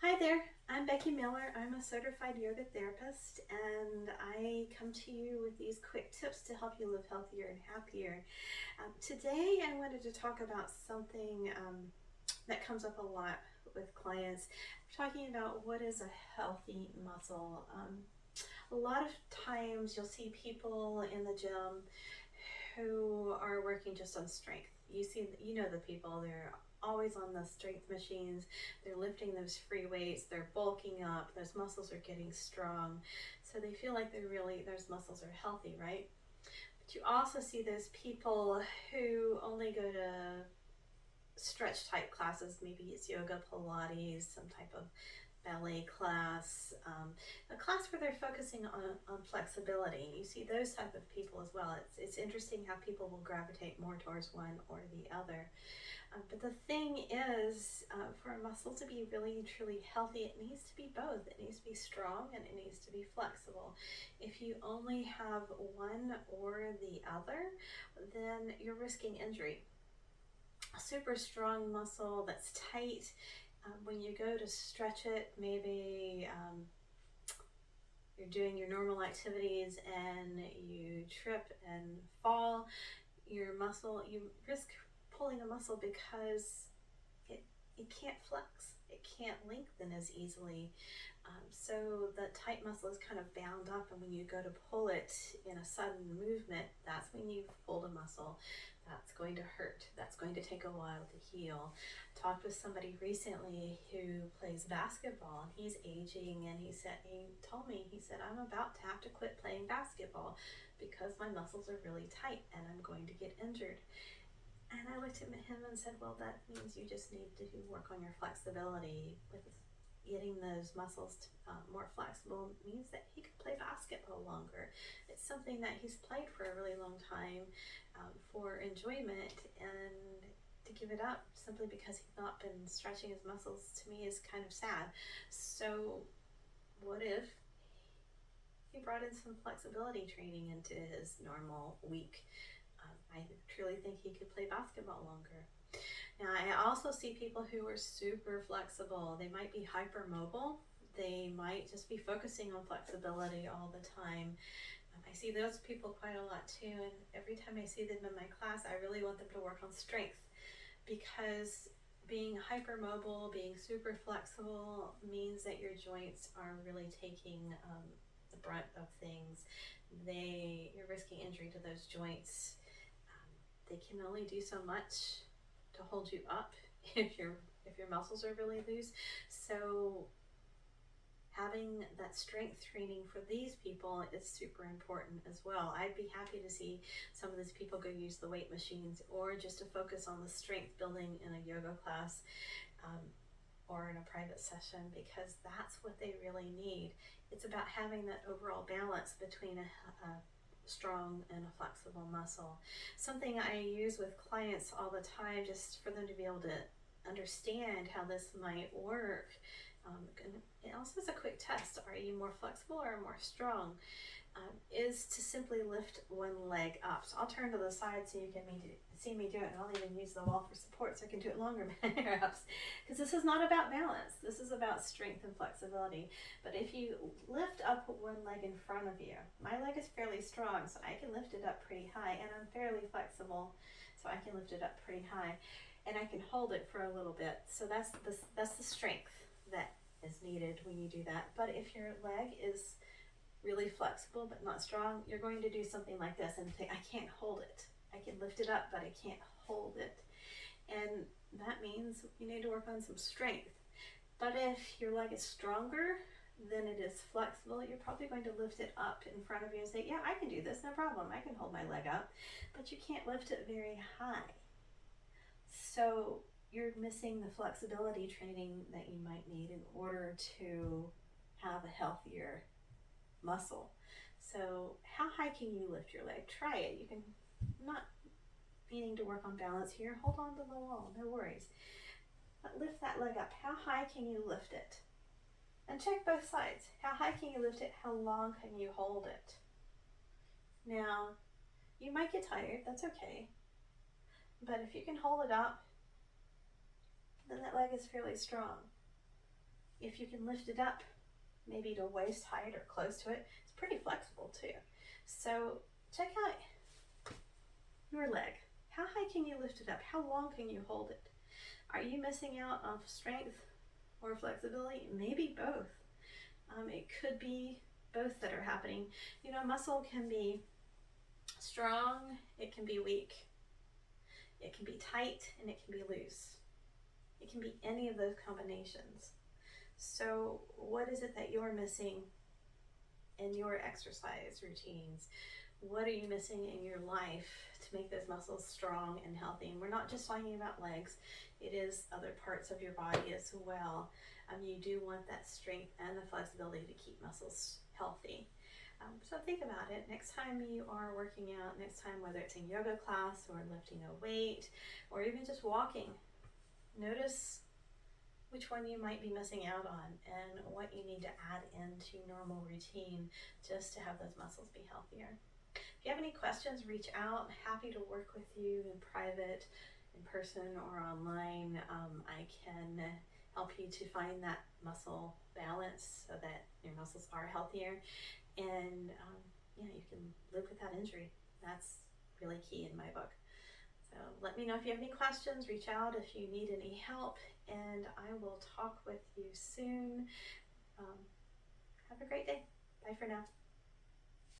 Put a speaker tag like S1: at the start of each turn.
S1: Hi there, I'm Becky Miller. I'm a certified yoga therapist, and I come to you with these quick tips to help you live healthier and happier. Today, I wanted to talk about something that comes up a lot with clients. I'm talking about what is a healthy muscle. A lot of times, you'll see people in the gym who are working just on strength. You know the people, they're always on the strength machines, they're lifting those free weights, they're bulking up, those muscles are getting strong. So they feel like those muscles are healthy, right? But you also see those people who only go to stretch type classes, maybe it's yoga, Pilates, some type of ballet class, a class where they're focusing on flexibility. You see those type of people as well. It's interesting how people will gravitate more towards one or the other. But the thing is, for a muscle to be really truly healthy, it needs to be both. It needs to be strong and it needs to be flexible. If you only have one or the other, then you're risking injury. A super strong muscle that's tight, when you go to stretch it, maybe you're doing your normal activities and you trip and fall, you risk pulling a muscle because it, it can't flex. It can't lengthen as easily. So the tight muscle is kind of bound up, and when you go to pull it in a sudden movement, that's when you've pulled a muscle. That's going to hurt. That's going to take a while to heal. Talked with somebody recently who plays basketball, and he's aging, and he told me, he said, I'm about to have to quit playing basketball because my muscles are really tight and I'm going to get injured. And I looked at him and said, well, that means you just need to work on your flexibility. With getting those muscles more flexible means that he could play basketball longer. It's something that he's played for a really long time, for enjoyment, and to give it up simply because he's not been stretching his muscles, to me, is kind of sad. So what if he brought in some flexibility training into his normal week? I truly think he could play basketball longer. Now, I also see people who are super flexible. They might be hypermobile. They might just be focusing on flexibility all the time. I see those people quite a lot too, and every time I see them in my class, I really want them to work on strength, because being hypermobile, being super flexible means that your joints are really taking the brunt of things. You're risking injury to those joints. They can only do so much to hold you up if your muscles are really loose. So having that strength training for these people is super important as well. I'd be happy to see some of these people go use the weight machines, or just to focus on the strength building in a yoga class, or in a private session, because that's what they really need. It's about having that overall balance between a strong and a flexible muscle. Something I use with clients all the time, just for them to be able to understand how this might work. And it also is a quick test. Are you more flexible or more strong? Is to simply lift one leg up. So I'll turn to the side so you can see me do it, and I'll even use the wall for support so I can do it longer perhaps, because this is not about balance. This is about strength and flexibility. But if you lift up one leg in front of you, my leg is fairly strong, so I can lift it up pretty high, and I'm fairly flexible, so I can lift it up pretty high, and I can hold it for a little bit. So that's the strength that is needed when you do that. But if your leg is really flexible but not strong, you're going to do something like this and think, I can't hold it. I can lift it up, but I can't hold it. And that means you need to work on some strength. But if your leg is stronger than it is flexible, you're probably going to lift it up in front of you and say, yeah, I can do this, no problem. I can hold my leg up. But you can't lift it very high. So you're missing the flexibility training that you might need in order to have a healthier muscle. So how high can you lift your leg? Try it. You can, not meaning to work on balance here, hold on to the wall, no worries. But lift that leg up. How high can you lift it? And check both sides. How high can you lift it? How long can you hold it? Now, you might get tired, that's okay. But if you can hold it up, then that leg is fairly strong. If you can lift it up, maybe to waist height or close to it, it's pretty flexible too. So check out your leg. How high can you lift it up? How long can you hold it? Are you missing out on strength or flexibility? Maybe both. It could be both that are happening. You know, muscle can be strong, it can be weak, it can be tight, and it can be loose. It can be any of those combinations. So what is it that you're missing in your exercise routines? What are you missing in your life to make those muscles strong and healthy? And we're not just talking about legs, it is other parts of your body as well. You do want that strength and the flexibility to keep muscles healthy. So think about it. Next time you are working out, next time, whether it's in yoga class or lifting a weight or even just walking, notice which one you might be missing out on and what you need to add into normal routine just to have those muscles be healthier. If you have any questions, reach out. Happy to work with you in private, in person, or online. I can help you to find that muscle balance so that your muscles are healthier, and yeah, you can live without injury. That's really key in my book. So let me know if you have any questions. Reach out if you need any help, and I will talk with you soon. Have a great day. Bye for now.